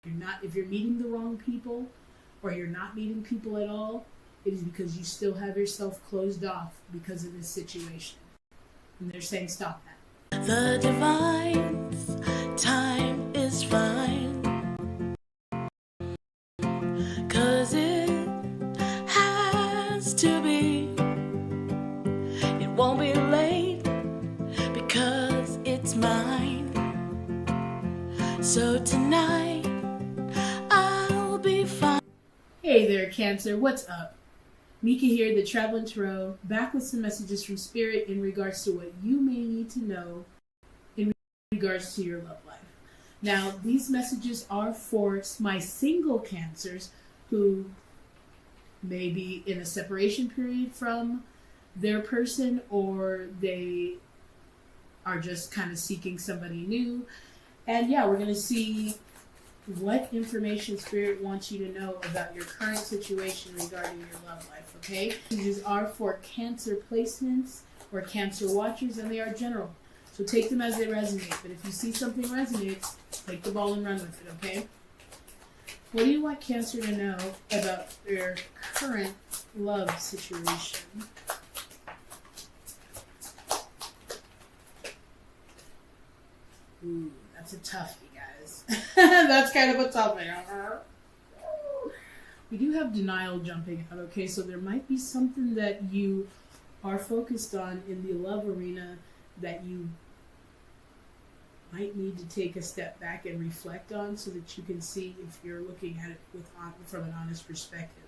If you're meeting the wrong people, or you're not meeting people at all, it is because you still have yourself closed off because of this situation. And they're saying stop that. The divine's time is fine, 'cause it has to be. It won't be late because it's mine. So tonight I'll be fine. Hey there, Cancer, what's up? Mika here, the Traveling Tarot, back with some messages from Spirit in regards to what you may need to know in regards to your love life. Now, these messages are for my single Cancers who may be in a separation period from their person, or they are just kind of seeking somebody new. And yeah, we're going to see what information Spirit wants you to know about your current situation regarding your love life, okay? These are for Cancer placements or Cancer watchers, and they are general. So take them as they resonate. But if you see something resonates, take the ball and run with it, okay? What do you want Cancer to know about their current love situation? Ooh, that's a toughie, guys. That's kind of a toughie. We do have denial jumping out, okay? So there might be something that you are focused on in the love arena that you might need to take a step back and reflect on so that you can see if you're looking at it from an honest perspective.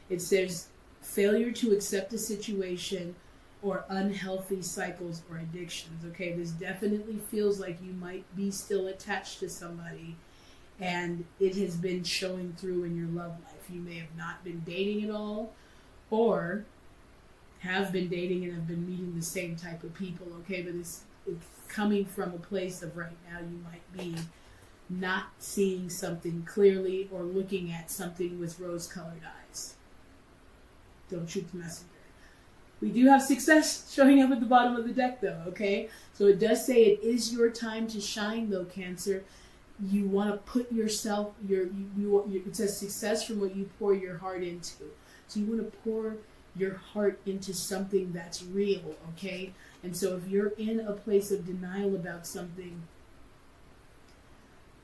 It says failure to accept a situation or unhealthy cycles or addictions, okay? This definitely feels like you might be still attached to somebody and it has been showing through in your love life. You may have not been dating at all, or have been dating and have been meeting the same type of people, okay? But it's coming from a place of right now you might be not seeing something clearly or looking at something with rose-colored eyes. Don't shoot the messenger. We do have success showing up at the bottom of the deck, though, okay? So it does say it is your time to shine, though, Cancer. You want to put yourself, it says success from what you pour your heart into. So you want to pour your heart into something that's real, okay? And so if you're in a place of denial about something,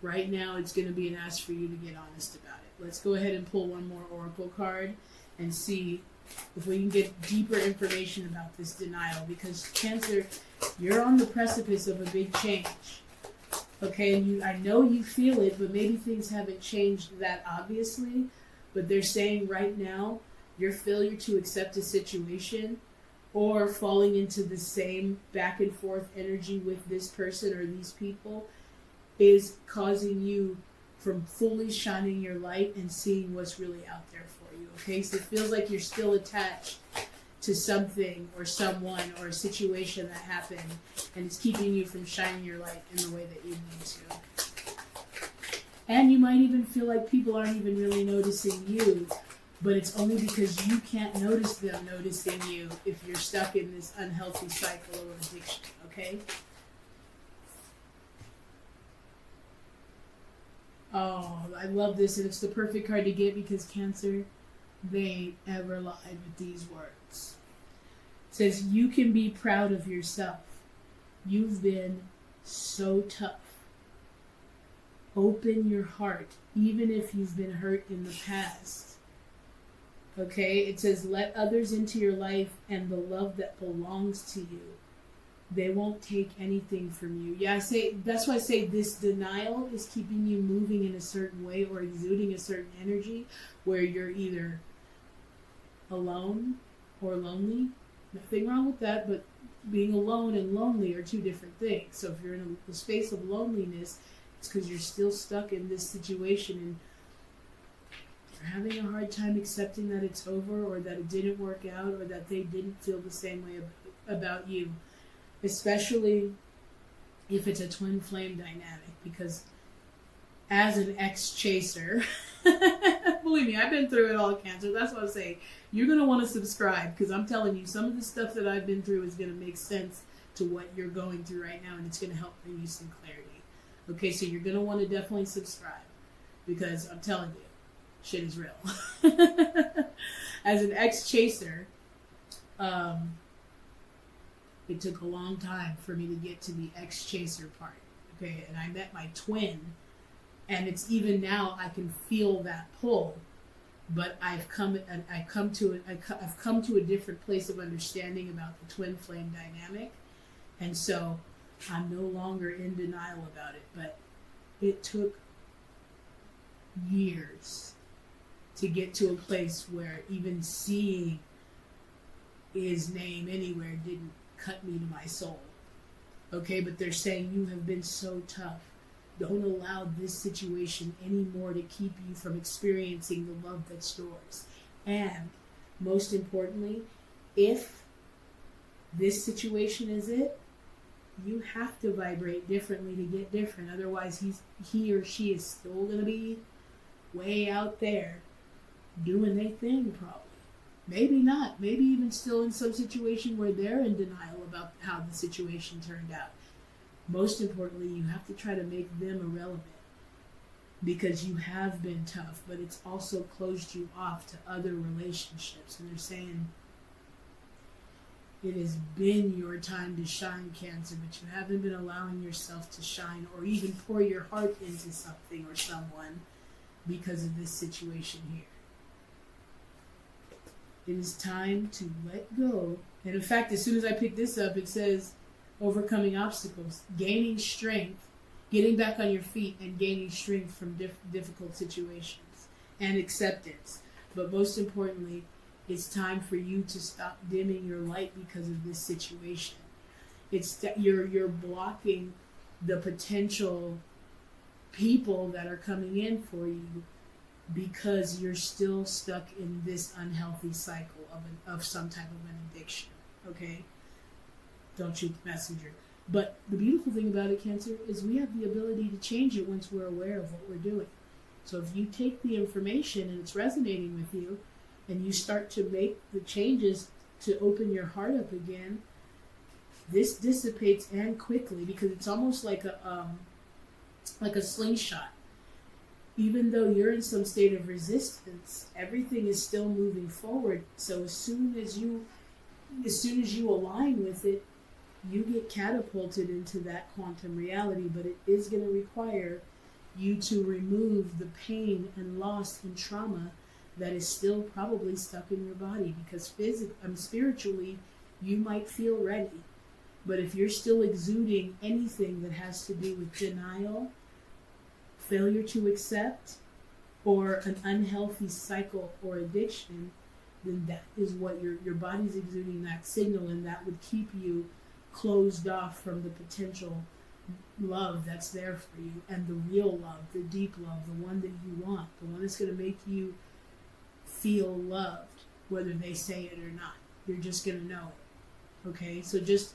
right now it's going to be an ask for you to get honest about it. Let's go ahead and pull one more Oracle card and see if we can get deeper information about this denial, because Cancer, you're on the precipice of a big change. Okay, and I know you feel it, but maybe things haven't changed that obviously. But they're saying right now, your failure to accept a situation or falling into the same back and forth energy with this person or these people is causing you from fully shining your light and seeing what's really out there for you, okay? So it feels like you're still attached to something or someone or a situation that happened, and it's keeping you from shining your light in the way that you need to. And you might even feel like people aren't even really noticing you, but it's only because you can't notice them noticing you if you're stuck in this unhealthy cycle or addiction, okay? Oh, I love this, and it's the perfect card to get because Cancer, they ain't ever lied with these words. It says, you can be proud of yourself. You've been so tough. Open your heart, even if you've been hurt in the past. Okay, it says, let others into your life and the love that belongs to you. They won't take anything from you. Yeah, that's why I say this denial is keeping you moving in a certain way or exuding a certain energy where you're either alone or lonely. Nothing wrong with that, but being alone and lonely are two different things. So if you're in a space of loneliness, it's because you're still stuck in this situation and you're having a hard time accepting that it's over or that it didn't work out or that they didn't feel the same way about you. Especially if it's a twin flame dynamic, because as an ex-chaser, believe me, I've been through it all, Cancer. That's what I say. You're going to want to subscribe, because I'm telling you, some of the stuff that I've been through is going to make sense to what you're going through right now, and it's going to help bring you some clarity. Okay, so you're going to want to definitely subscribe. because I'm telling you, shit is real. As an ex-chaser, it took a long time for me to get to the ex-chaser part. Okay, and I met my twin, and it's even now I can feel that pull, but I've come to a different place of understanding about the twin flame dynamic, and so I'm no longer in denial about it. But it took years to get to a place where even seeing his name anywhere didn't cut me to my soul. Okay, but they're saying you have been so tough. Don't allow this situation anymore to keep you from experiencing the love that's yours. And most importantly, if this situation is it, you have to vibrate differently to get different. Otherwise, he or she is still going to be way out there doing their thing, probably. Maybe not. Maybe even still in some situation where they're in denial about how the situation turned out. Most importantly, you have to try to make them irrelevant, because you have been tough, but it's also closed you off to other relationships. And they're saying it has been your time to shine, Cancer, but you haven't been allowing yourself to shine or even pour your heart into something or someone because of this situation here. It is time to let go. And in fact, as soon as I pick this up, it says overcoming obstacles, gaining strength, getting back on your feet and gaining strength from difficult situations, and acceptance. But most importantly, it's time for you to stop dimming your light because of this situation. You're blocking the potential people that are coming in for you because you're still stuck in this unhealthy cycle of some type of an addiction. Okay? Don't shoot the messenger. But the beautiful thing about it, Cancer, is we have the ability to change it once we're aware of what we're doing. So if you take the information and it's resonating with you, and you start to make the changes to open your heart up again, this dissipates and quickly, because it's almost like a slingshot. Even though you're in some state of resistance, everything is still moving forward. So as soon as you align with it, you get catapulted into that quantum reality. But it is going to require you to remove the pain and loss and trauma that is still probably stuck in your body, because spiritually, you might feel ready. But if you're still exuding anything that has to do with denial, failure to accept, or an unhealthy cycle or addiction, then that is what your body's exuding, that signal, and that would keep you closed off from the potential love that's there for you, and the real love, the deep love, the one that you want, the one that's going to make you feel loved, whether they say it or not. You're just going to know it. Okay? So just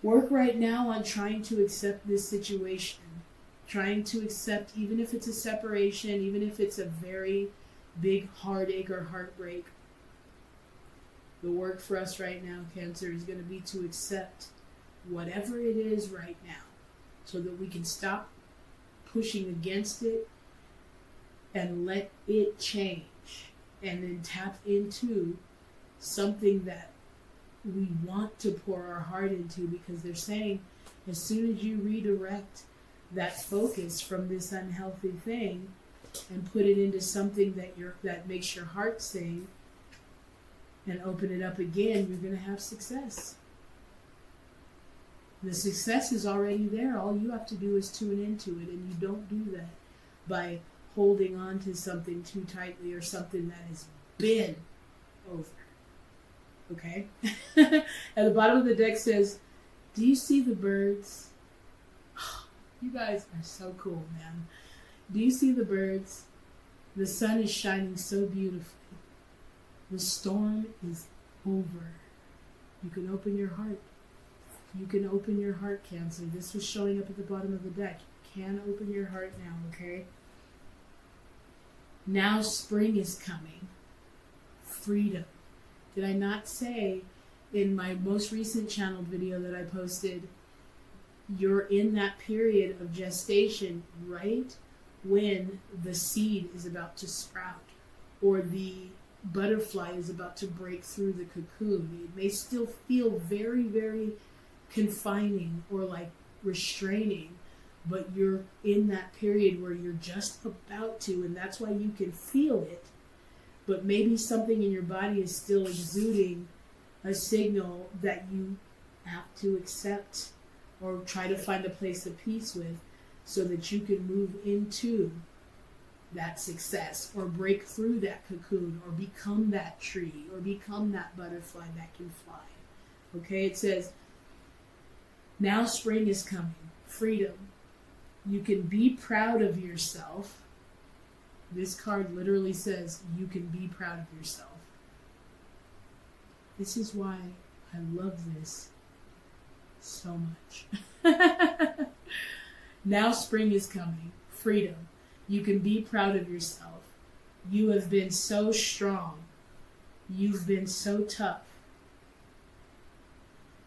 work right now on trying to accept this situation. Trying to accept, even if it's a separation, even if it's a very big heartache or heartbreak. The work for us right now, Cancer, is going to be to accept whatever it is right now, so that we can stop pushing against it and let it change, and then tap into something that we want to pour our heart into, because they're saying as soon as you redirect that focus from this unhealthy thing and put it into something that makes your heart sing and open it up again, you're going to have success. The success is already there. All you have to do is tune into it, and you don't do that by holding on to something too tightly or something that has been over. Okay? At the bottom of the deck says, do you see the birds? You guys are so cool, man. Do you see the birds? The sun is shining so beautifully. The storm is over. You can open your heart. You can open your heart, Cancer. This was showing up at the bottom of the deck. You can open your heart now, okay? Now spring is coming. Freedom. Did I not say in my most recent channeled video that I posted, you're in that period of gestation right when the seed is about to sprout or the butterfly is about to break through the cocoon. It may still feel very, very confining or like restraining, but you're in that period where you're just about to, and that's why you can feel it. But maybe something in your body is still exuding a signal that you have to accept or try to find a place of peace with, so that you can move into that success or break through that cocoon or become that tree or become that butterfly that can fly. Okay, it says, now spring is coming, freedom. You can be proud of yourself. This card literally says you can be proud of yourself. This is why I love this so much. Now spring is coming, freedom. You can be proud of yourself. You have been so strong. You've been so tough.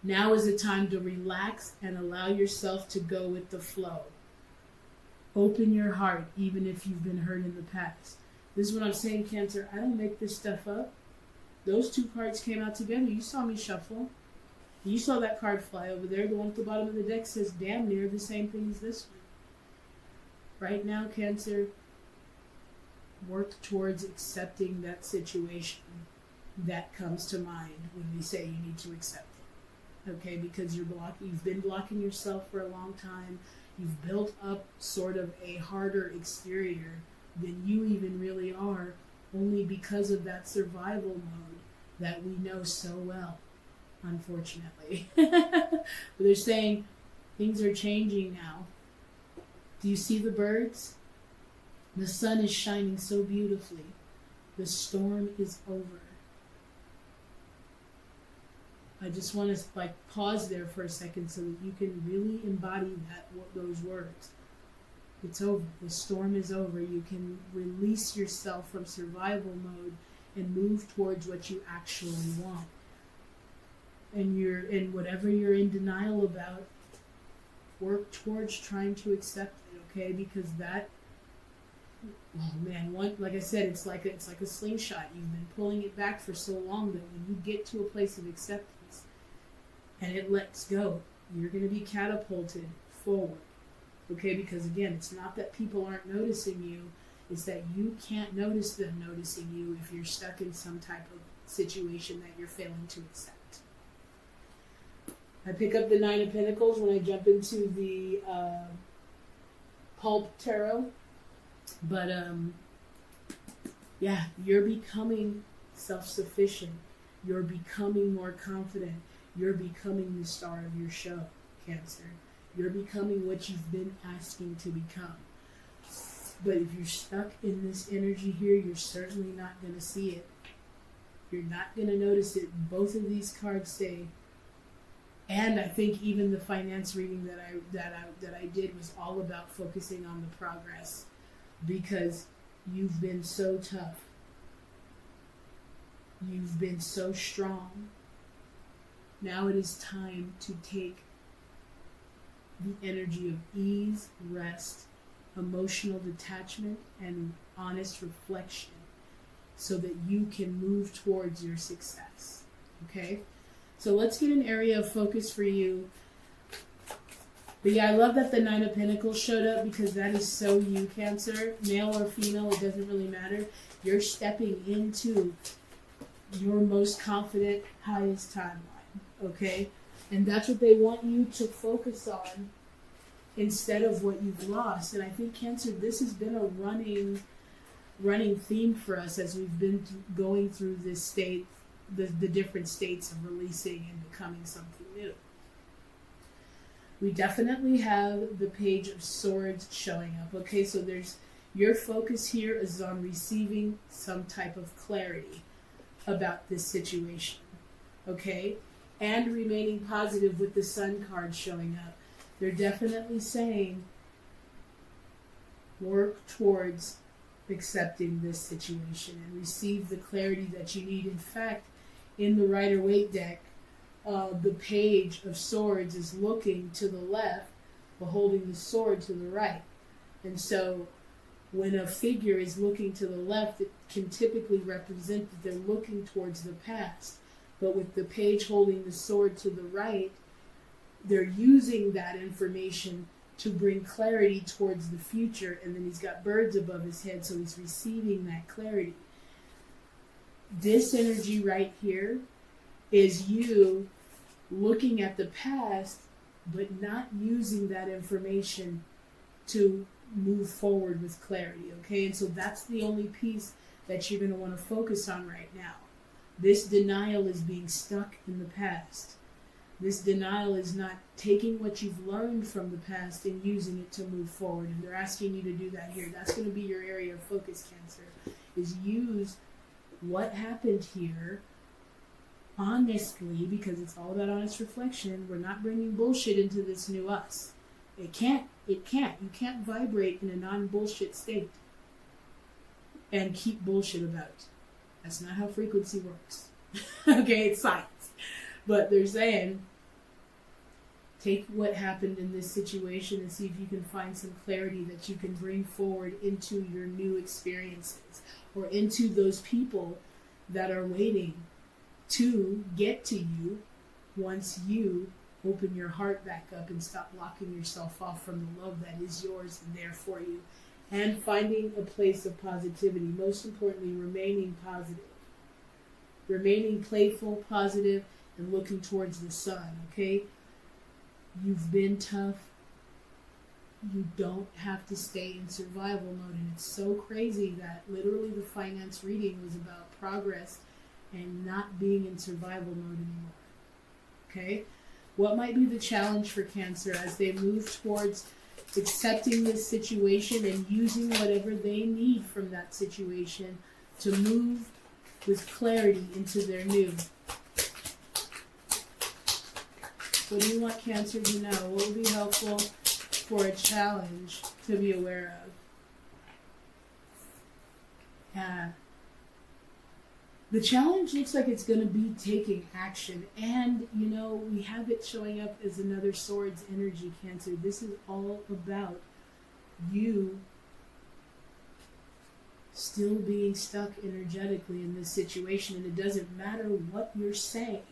Now is the time to relax and allow yourself to go with the flow. Open your heart, even if you've been hurt in the past. This is what I'm saying, Cancer. I don't make this stuff up. Those two cards came out together. You saw me shuffle. You saw that card fly over there. The one at the bottom of the deck says damn near the same thing as this one. Right now, Cancer, work towards accepting that situation that comes to mind when we say you need to accept it. Okay, because you've been blocking yourself for a long time. You've built up sort of a harder exterior than you even really are, only because of that survival mode that we know so well, unfortunately. But they're saying things are changing now. Do you see the birds? The sun is shining so beautifully. The storm is over. I just want to pause there for a second so that you can really embody those words. It's over. The storm is over. You can release yourself from survival mode and move towards what you actually want. And whatever you're in denial about, work towards trying to accept it, okay? Because that, oh man, like I said, it's like a slingshot. You've been pulling it back for so long that when you get to a place of acceptance and it lets go, you're going to be catapulted forward, okay? Because again, it's not that people aren't noticing you, it's that you can't notice them noticing you if you're stuck in some type of situation that you're failing to accept. I pick up the Nine of Pentacles when I jump into the Pulp Tarot. But, yeah, you're becoming self-sufficient. You're becoming more confident. You're becoming the star of your show, Cancer. You're becoming what you've been asking to become. But if you're stuck in this energy here, you're certainly not going to see it. You're not going to notice it. Both of these cards say, and I think even the finance reading that I did was all about focusing on the progress, because you've been so tough. You've been so strong. Now it is time to take the energy of ease, rest, emotional detachment, and honest reflection so that you can move towards your success. Okay? So let's get an area of focus for you. But yeah, I love that the Nine of Pentacles showed up, because that is so you, Cancer. Male or female, it doesn't really matter. You're stepping into your most confident, highest timeline. Okay? And that's what they want you to focus on instead of what you've lost. And I think, Cancer, this has been a running theme for us as we've been going through this state, the different states of releasing and becoming something new. We definitely have the Page of Swords showing up. Okay, so there's your focus here is on receiving some type of clarity about this situation. Okay? And remaining positive with the Sun card showing up. They're definitely saying work towards accepting this situation and receive the clarity that you need. In fact, in the Rider-Waite deck, the Page of Swords is looking to the left, but holding the sword to the right. And so When a figure is looking to the left, it can typically represent that they're looking towards the past. But with the page holding the sword to the right, they're using that information to bring clarity towards the future. And then he's got birds above his head, so he's receiving that clarity. This energy right here is you looking at the past, but not using that information to move forward with clarity, okay? And so that's the only piece that you're going to want to focus on right now. This denial is being stuck in the past. This denial is not taking what you've learned from the past and using it to move forward. And they're asking you to do that here. That's going to be your area of focus, Cancer, is use what happened here honestly, because it's all about honest reflection. We're not bringing bullshit into this new us. You can't vibrate in a non-bullshit state and keep bullshit about. That's not how frequency works. Okay, it's science. But they're saying, take what happened in this situation and see if you can find some clarity that you can bring forward into your new experiences or into those people that are waiting to get to you once you open your heart back up and stop locking yourself off from the love that is yours and there for you. And finding a place of positivity. Most importantly, remaining positive. Remaining playful, positive, and looking towards the sun, okay? You've been tough. You don't have to stay in survival mode. And it's so crazy that literally the finance reading was about progress and not being in survival mode anymore. Okay? What might be the challenge for Cancer as they move towards accepting this situation and using whatever they need from that situation to move with clarity into their new? What do you want Cancer to know? What would be helpful for a challenge to be aware of? The challenge looks like it's going to be taking action. And, you know, we have it showing up as another swords energy, Cancer. This is all about you still being stuck energetically in this situation. And it doesn't matter what you're saying.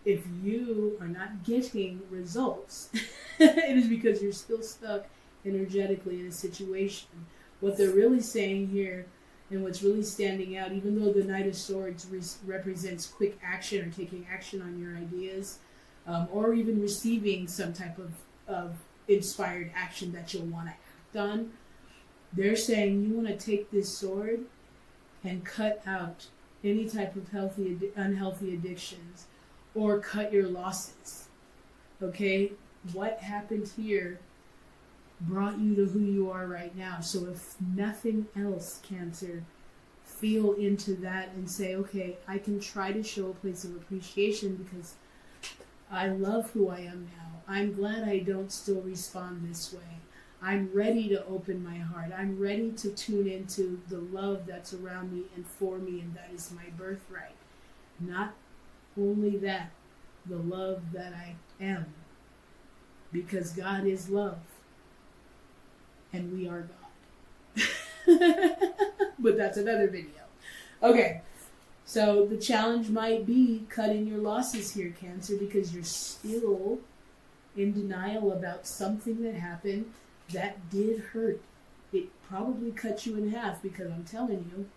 If you are not getting results, it is because you're still stuck energetically in a situation. What they're really saying here, and what's really standing out, even though the Knight of Swords represents quick action or taking action on your ideas, or even receiving some type of inspired action that you'll want to act on, they're saying you want to take this sword and cut out any type of unhealthy addictions, or cut your losses. Okay? What happened here brought you to who you are right now. So if nothing else, Cancer, feel into that and say, okay, I can try to show a place of appreciation because I love who I am now. I'm glad I don't still respond this way. I'm ready to open my heart. I'm ready to tune into the love that's around me and for me, and that is my birthright. Not only that, the love that I am. Because God is love. And we are God. But that's another video. Okay, so the challenge might be cutting your losses here, Cancer, because you're still in denial about something that happened that did hurt. It probably cut you in half, because I'm telling you,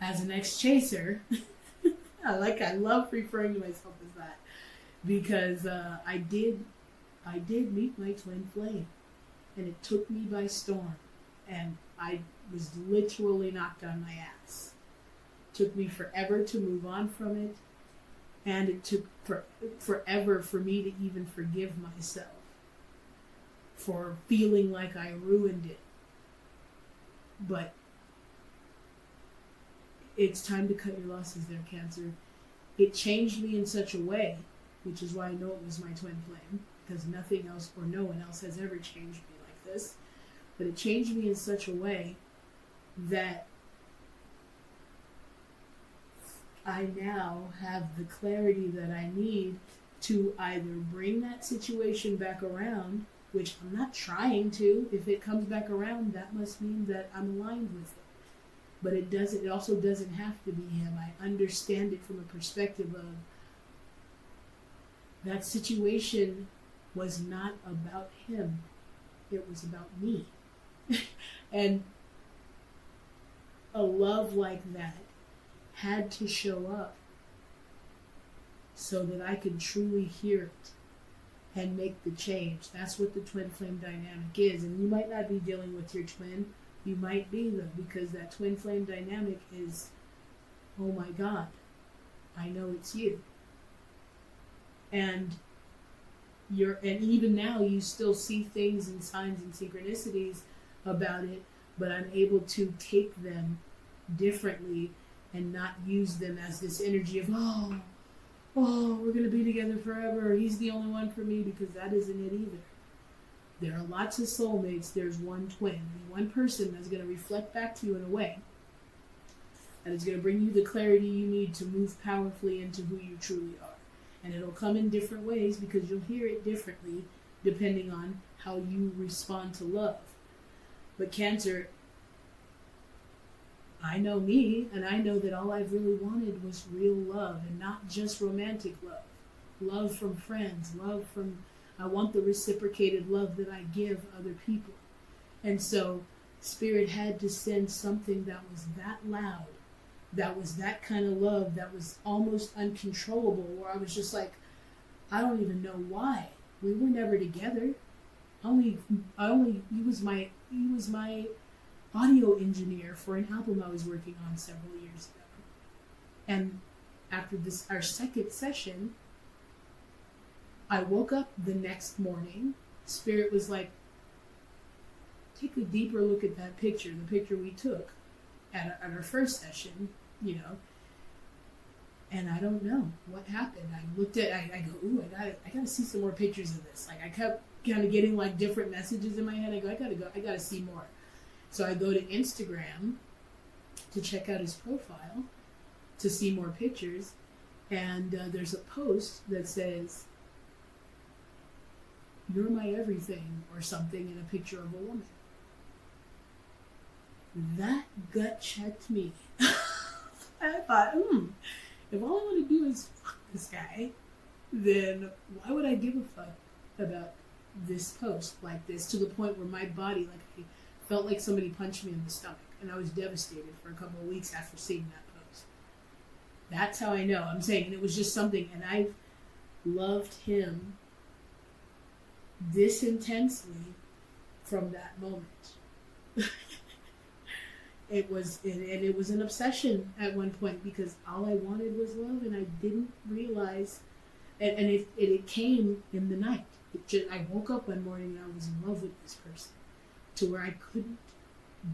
as an ex-chaser, I love referring to myself as that, because I did meet my twin flame. And it took me by storm. And I was literally knocked on my ass. It took me forever to move on from it. And it took forever for me to even forgive myself for feeling like I ruined it. But it's time to cut your losses there, Cancer. It changed me in such a way, which is why I know it was my twin flame, because nothing else or no one else has ever changed me like this. But it changed me in such a way that I now have the clarity that I need to either bring that situation back around which I'm not trying to. If it comes back around, that must mean that I'm aligned with it. But it also doesn't have to be him. I understand it from a perspective of that situation was not about him. It was about me. And a love like that had to show up so that I could truly hear it and make the change. That's what the twin flame dynamic is. And you might not be dealing with your twin. You might be, though, because that twin flame dynamic is, oh my God, I know it's you. And even now you still see things and signs and synchronicities about it, but I'm able to take them differently and not use them as this energy of, oh, we're going to be together forever. He's the only one for me, because that isn't it either. There are lots of soulmates. There's one twin. There's one person that's going to reflect back to you in a way that is going to bring you the clarity you need to move powerfully into who you truly are. And it'll come in different ways because you'll hear it differently depending on how you respond to love. But Cancer, I know me, and I know that all I've really wanted was real love, and not just romantic love. Love from friends, I want the reciprocated love that I give other people. And so Spirit had to send something that was that loud, that was that kind of love, that was almost uncontrollable, where I was just like, I don't even know why. We were never together. He was my audio engineer for an album I was working on several years ago. And after our second session, I woke up the next morning. Spirit was like, take a deeper look at that picture, the picture we took at our first session, and I don't know what happened. I looked at, I go, ooh, I gotta see some more pictures of this. Like, I kept kind of getting like different messages in my head. I gotta see more. So I go to Instagram to check out his profile to see more pictures, and there's a post that says, "You're my everything," or something, in a picture of a woman. That gut checked me. I thought, if all I want to do is fuck this guy, then why would I give a fuck about this post like this, to the point where my body, like, I felt like somebody punched me in the stomach, and I was devastated for a couple of weeks after seeing that post. That's how I know. I'm saying, and it was just something, and I loved him this intensely from that moment. It was an obsession at one point, because all I wanted was love, and I didn't realize, and it came in the night. I woke up one morning and I was in love with this person, to where I couldn't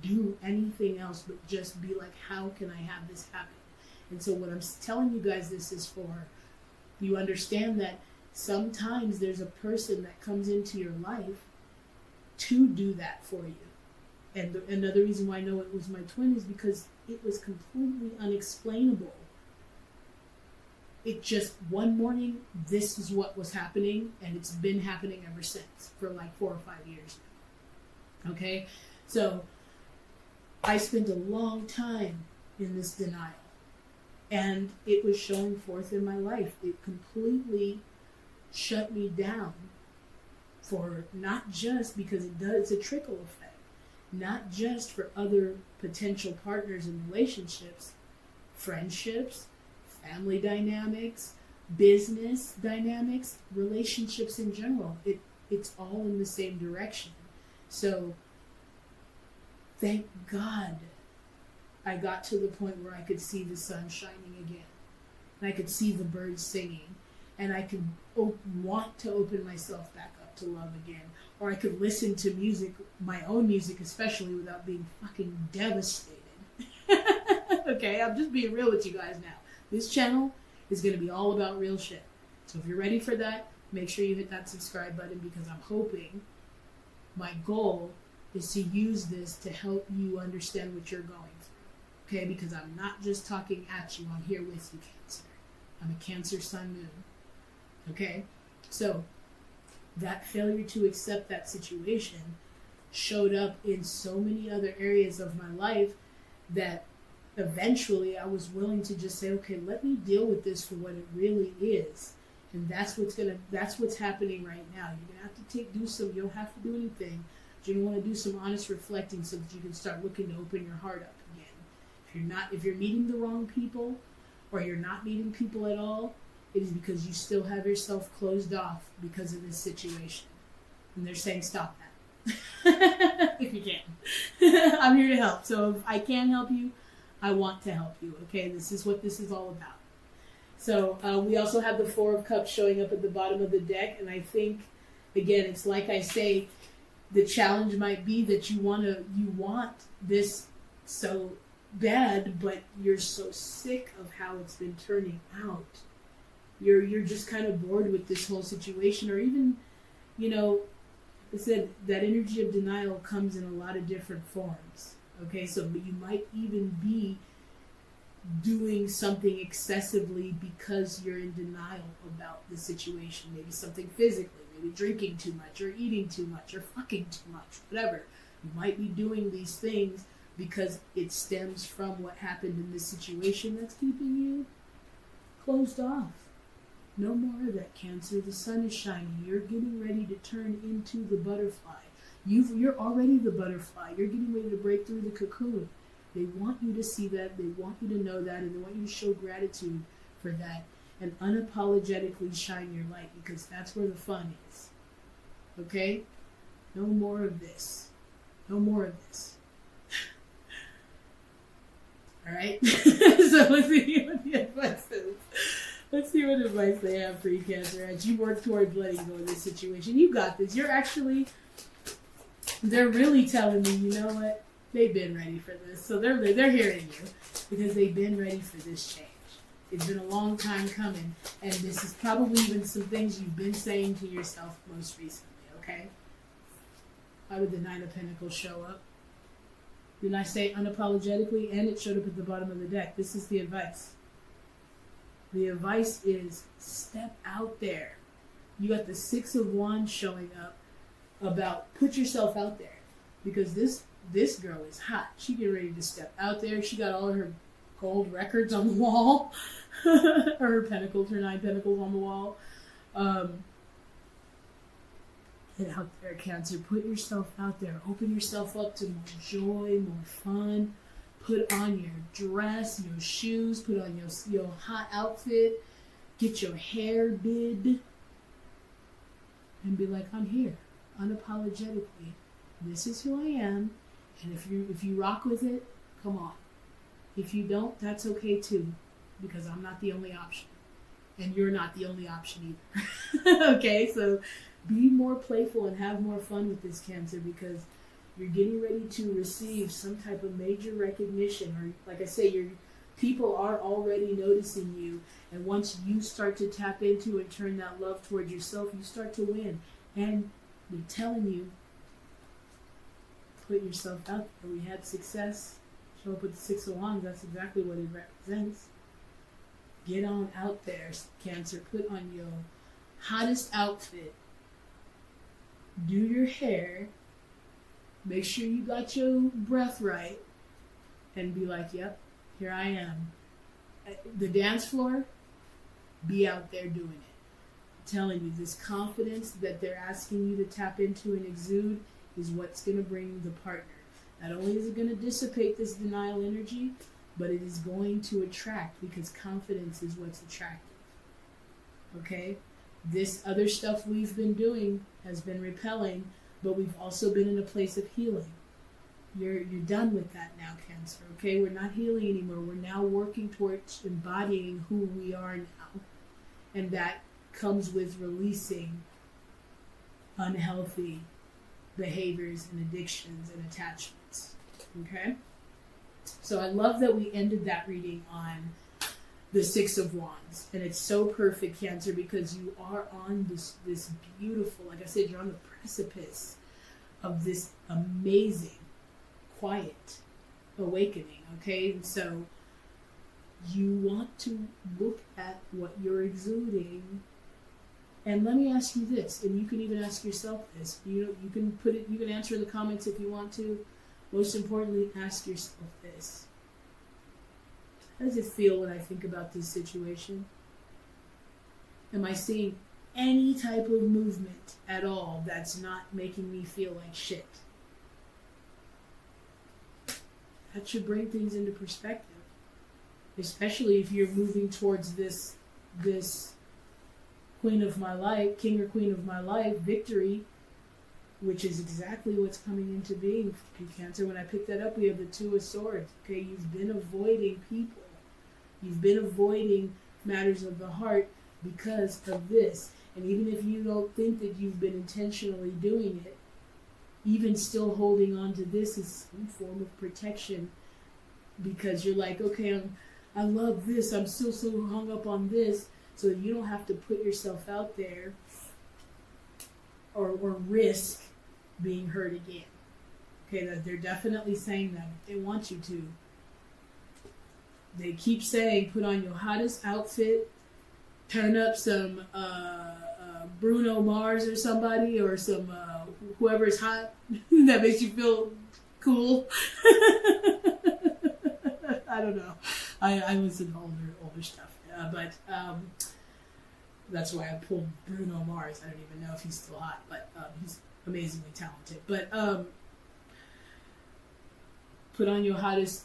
do anything else but just be like, how can I have this happen? And so what I'm telling you guys this is for, you understand that sometimes there's a person that comes into your life to do that for you. And another reason why I know it was my twin is because it was completely unexplainable. It just, one morning, this is what was happening, and it's been happening ever since, for like 4 or 5 years now. Okay? So, I spent a long time in this denial, and it was showing forth in my life. It completely shut me down, for not just because it's a trickle effect, not just for other potential partners and relationships, friendships, family dynamics, business dynamics, relationships in general. It's all in the same direction. So thank God I got to the point where I could see the sun shining again, and I could see the birds singing, and I could want to open myself back up to love again, or I could listen to music, my own music especially, without being fucking devastated. Okay, I'm just being real with you guys now. This channel is going to be all about real shit. So if you're ready for that, make sure you hit that subscribe button, because I'm hoping, my goal is to use this to help you understand what you're going through. Okay, because I'm not just talking at you, I'm here with you, Cancer. I'm a Cancer Sun Moon. Okay, so that failure to accept that situation showed up in so many other areas of my life that eventually I was willing to just say, okay, let me deal with this for what it really is. And that's what's happening right now. You're gonna have to you don't have to do anything. You're gonna want to do some honest reflecting so that you can start looking to open your heart up again. If you're meeting the wrong people, or you're not meeting people at all, it is because you still have yourself closed off because of this situation. And they're saying, stop that. If you can. I'm here to help. So if I can help you, I want to help you. Okay, this is what this is all about. So we also have the Four of Cups showing up at the bottom of the deck. And I think, again, it's like I say, the challenge might be that you want this so bad, but you're so sick of how it's been turning out. You're just kind of bored with this whole situation, or even, I said that energy of denial comes in a lot of different forms. Okay, so but you might even be doing something excessively because you're in denial about the situation. Maybe something physically, maybe drinking too much, or eating too much, or fucking too much, whatever. You might be doing these things because it stems from what happened in this situation that's keeping you closed off. No more of that, Cancer. The sun is shining. You're getting ready to turn into the butterfly. You're already the butterfly. You're getting ready to break through the cocoon. They want you to see that. They want you to know that. And they want you to show gratitude for that. And unapologetically shine your light, because that's where the fun is. Okay? No more of this. No more of this. Alright? So let's see what the advice is. Let's see what advice they have for you, Cancer, as you work toward letting go of this situation. You got this. They're really telling me, you know what? They've been ready for this. So they're hearing you because they've been ready for this change. It's been a long time coming, and this is probably even some things you've been saying to yourself most recently, okay? Why would the Nine of Pentacles show up? Didn't I say unapologetically? And it showed up at the bottom of the deck. This is the advice. The advice is step out there. You got the Six of Wands showing up about put yourself out there. Because this girl is hot. She getting ready to step out there. She got all of her gold records on the wall. Her pentacles, her 9 pentacles on the wall. Get out there, Cancer. Put yourself out there. Open yourself up to more joy, more fun. Put on your dress, your shoes. Put on your hot outfit. Get your hair did. And be like, I'm here. Unapologetically. This is who I am. And if you rock with it, come on. If you don't, that's okay too. Because I'm not the only option. And you're not the only option either. Okay, so be more playful and have more fun with this, Cancer, because you're getting ready to receive some type of major recognition. Or like I say, your people are already noticing you. And once you start to tap into and turn that love towards yourself, you start to win. And they're telling you, put yourself out there. We had success. Show up with the Six of Wands. That's exactly what it represents. Get on out there, Cancer. Put on your hottest outfit. Do your hair. Make sure you got your breath right. And be like, yep, here I am. The dance floor, be out there doing it. I'm telling you, this confidence that they're asking you to tap into and exude is what's going to bring the partner. Not only is it going to dissipate this denial energy, but it is going to attract, because confidence is what's attractive. Okay? This other stuff we've been doing has been repelling, but we've also been in a place of healing. You're done with that now, Cancer. Okay? We're not healing anymore. We're now working towards embodying who we are now. And that comes with releasing unhealthy behaviors and addictions and attachments. Okay? So I love that we ended that reading on the Six of Wands. And it's so perfect, Cancer, because you are on this beautiful, like I said, you're on the precipice of this amazing, quiet awakening. Okay? And so you want to look at what you're exuding And let me ask you this, and you can even ask yourself this. You can put it. You can answer in the comments if you want to. Most importantly, ask yourself this: how does it feel when I think about this situation? Am I seeing any type of movement at all that's not making me feel like shit? That should bring things into perspective, especially if you're moving towards this queen of my life, king or queen of my life, victory, which is exactly what's coming into being for Cancer. When I pick that up, we have the Two of Swords. Okay, you've been avoiding people. You've been avoiding matters of the heart because of this. And even if you don't think that you've been intentionally doing it, even still holding on to this is some form of protection, because you're like, okay, I love this. I'm still so hung up on this, so you don't have to put yourself out there or risk being hurt again. Okay, that they're definitely saying that. They want you to. They keep saying, put on your hottest outfit, turn up some Bruno Mars or somebody, or some whoever's hot that makes you feel cool. I don't know. I listen to older stuff, but that's why I pulled Bruno Mars. I don't even know if he's still hot, but he's amazingly talented. But put on your hottest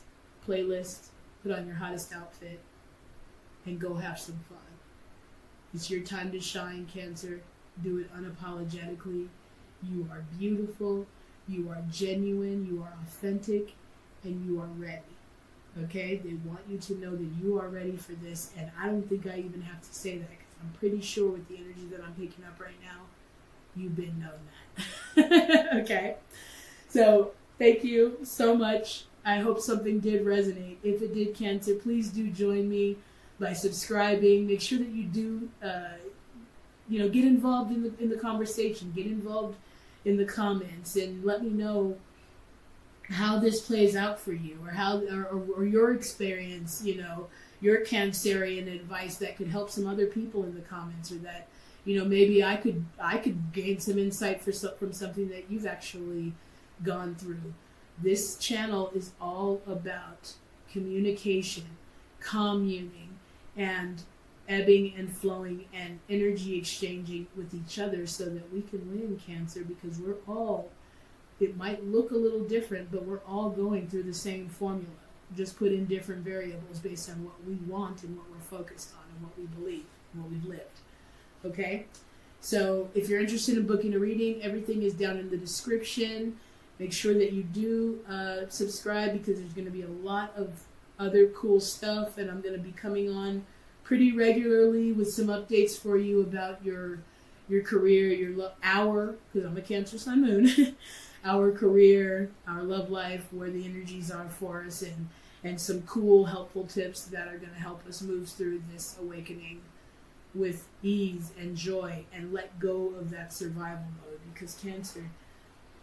playlist, put on your hottest outfit, and go have some fun. It's your time to shine, Cancer. Do it unapologetically. You are beautiful, you are genuine, you are authentic, and you are ready. Okay? They want you to know that you are ready for this, and I don't think I even have to say that, because I'm pretty sure with the energy that I'm picking up right now, you've been known that. Okay? So, thank you so much. I hope something did resonate. If it did, Cancer, please do join me by subscribing. Make sure that you do, get involved in the conversation. Get involved in the comments, and let me know how this plays out for you, or how, or your experience. Your Cancerian advice that could help some other people in the comments, or that maybe I could gain some insight from something that you've actually gone through. This channel is all about communication, communing, and ebbing and flowing and energy exchanging with each other, so that we can win, Cancer, because we're all, it might look a little different, but we're all going through the same formula, just put in different variables based on what we want and what we're focused on and what we believe and what we've lived. Okay? So if you're interested in booking a reading, everything is down in the description. Make sure that you do subscribe, because there's going to be a lot of other cool stuff, and I'm going to be coming on pretty regularly with some updates for you about your career, because I'm a Cancer Sun Moon, our career, our love life, where the energies are for us, and some cool, helpful tips that are going to help us move through this awakening with ease and joy, and let go of that survival mode. Because Cancer,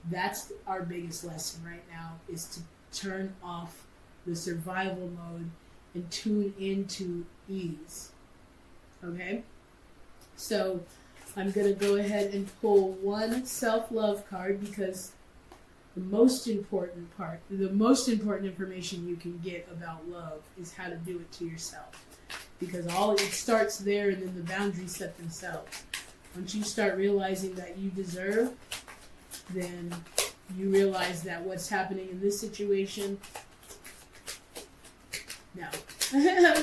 that's our biggest lesson right now, is to turn off the survival mode and tune into ease. Okay? So I'm going to go ahead and pull one self-love card, because the most important information you can get about love is how to do it to yourself. Because it starts there, and then the boundaries set themselves. Once you start realizing that you deserve, then you realize that what's happening in this situation, no.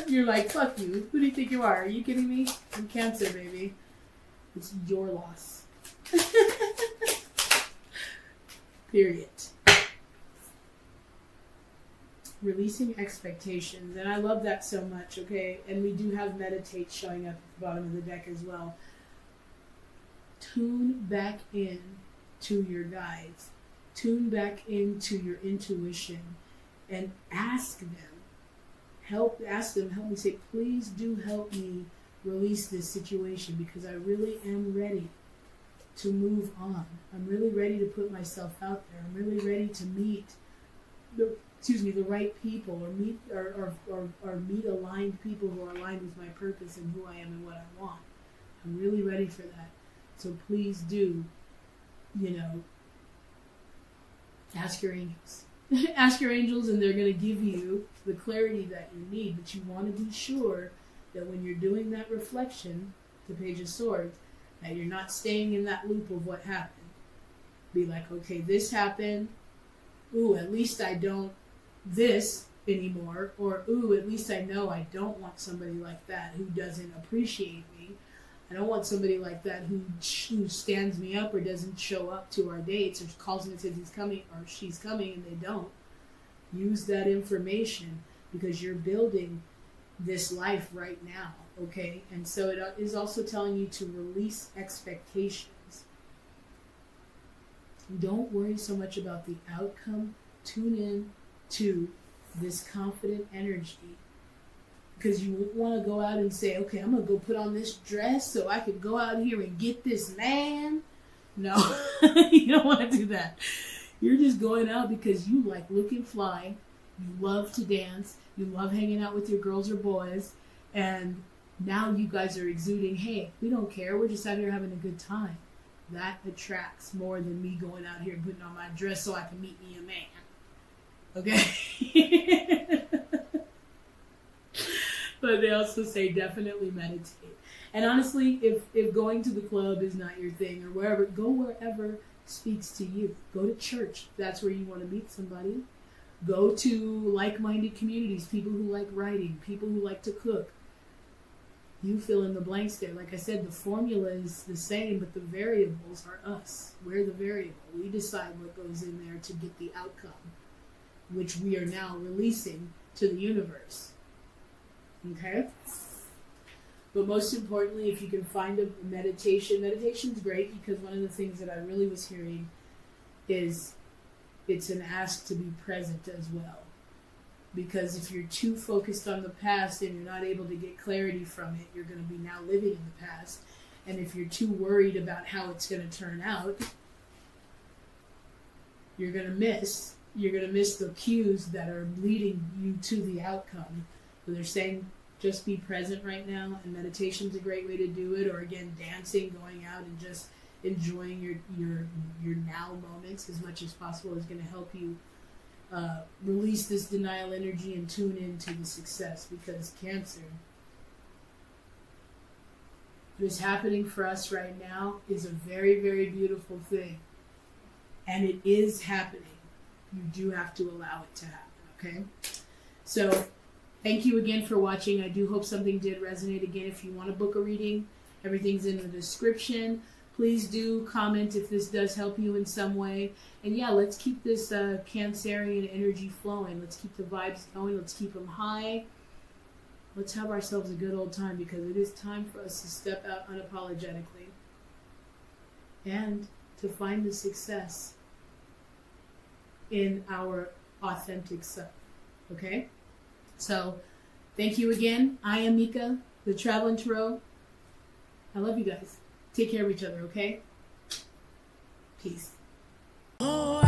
You're like, fuck you. Who do you think you are? Are you kidding me? I'm Cancer, baby. It's your loss. Period. Releasing expectations. And I love that so much, okay? And we do have meditate showing up at the bottom of the deck as well. Tune back in to your guides. Tune back into your intuition, and ask them, help me, say, please do help me release this situation, because I really am ready to move on. I'm really ready to put myself out there. I'm really ready to meet the right people, or meet aligned people who are aligned with my purpose and who I am and what I want. I'm really ready for that. So please do, ask your angels. Ask your angels, and they're going to give you the clarity that you need. But you want to be sure that when you're doing that reflection, the Page of Swords, that you're not staying in that loop of what happened. Be like, okay, this happened. Ooh, at least I don't this anymore. Or, ooh, at least I know I don't want somebody like that who doesn't appreciate me. I don't want somebody like that who stands me up or doesn't show up to our dates or calls me and says he's coming or she's coming and they don't. Use that information because you're building this life right now, okay? And so it is also telling you to release expectations. Don't worry so much about the outcome. Tune in to this confident energy. Because you won't want to go out and say, okay, I'm going to go put on this dress so I can go out here and get this man. No, you don't want to do that. You're just going out because you like looking fly. You love to dance. You love hanging out with your girls or boys. And now you guys are exuding, hey, we don't care. We're just out here having a good time. That attracts more than me going out here and putting on my dress so I can meet me a man. Okay? But they also say definitely meditate. And honestly, if going to the club is not your thing or wherever, go wherever speaks to you. Go to church. That's where you want to meet somebody. Go to like-minded communities, people who like writing, people who like to cook. You fill in the blanks there. Like I said, the formula is the same, but the variables are us. We're the variable. We decide what goes in there to get the outcome, which we are now releasing to the universe. Okay? But most importantly, if you can find a meditation's great because one of the things that I really was hearing is it's an ask to be present as well. Because if you're too focused on the past and you're not able to get clarity from it, you're going to be now living in the past. And if you're too worried about how it's going to turn out, you're going to miss the cues that are leading you to the outcome. So they're saying just be present right now, and meditation's a great way to do it. Or again, dancing, going out and just enjoying your now moments as much as possible is going to help you release this denial energy and tune into the success. Because Cancer, what is happening for us right now is a very, very beautiful thing. And it is happening. You do have to allow it to happen, okay? So, thank you again for watching. I do hope something did resonate. Again, if you want to book a reading, everything's in the description. Please do comment if this does help you in some way. And yeah, let's keep this Cancerian energy flowing. Let's keep the vibes going. Let's keep them high. Let's have ourselves a good old time because it is time for us to step out unapologetically and to find the success in our authentic self. Okay? So, thank you again. I am Mika, the Traveling Tarot. I love you guys. Take care of each other, okay? Peace. Oh,